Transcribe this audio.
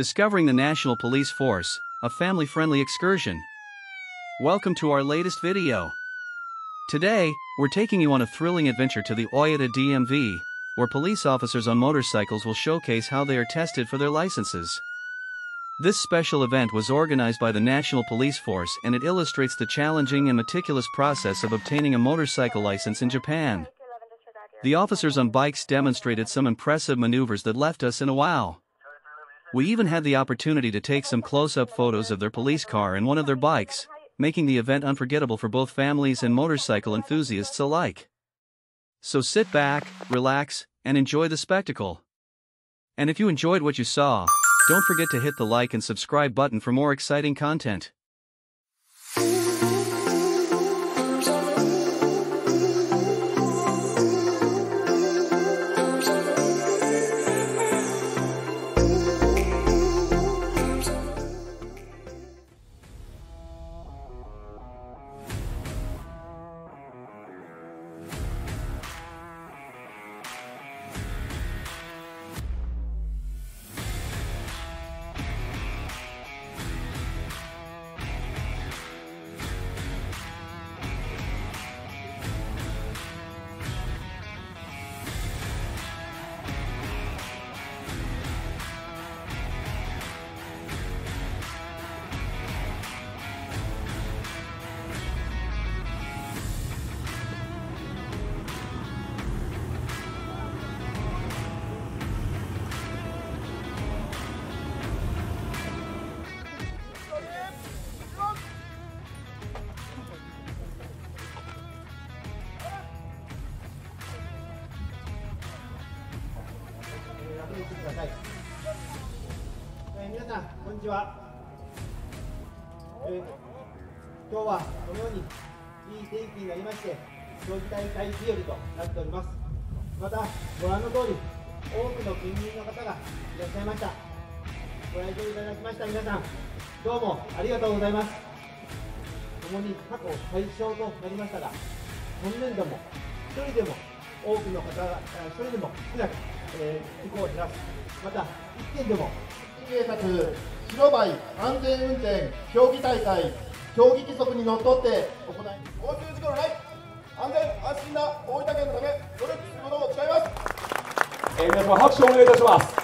Discovering the National Police Force, a family-friendly excursion. Welcome to our latest video. Today, we're taking you on a thrilling adventure to the OITA DMV, where police officers on motorcycles will showcase how they are tested for their licenses. This special event was organized by the National Police Force, and it illustrates the challenging and meticulous process of obtaining a motorcycle license in Japan. The officers on bikes demonstrated some impressive maneuvers that left us in a wow. We even had the opportunity to take some close-up photos of their police car and one of their bikes, making the event unforgettable for both families and motorcycle enthusiasts alike. So sit back, relax, and enjoy the spectacle. And if you enjoyed what you saw, don't forget to hit the like and subscribe button for more exciting content.皆さん、こんにちは。今日はこのようにいい天気になりまして、競技大会日和となっております。また、ご覧の通り、多くの近隣の方がいらっしゃいました。ご来場いただきました皆さん、どうもありがとうございます。共に過去最小となりましたが、今年度も一人でも多くの方が、一人でも少なく、事故を減らす、また一件でも警察白バイ安全運転競技大会競技規則にのっとって行い、交通事故のない安全安心な大分県のため努力することを誓います。皆様拍手をお願いいたします。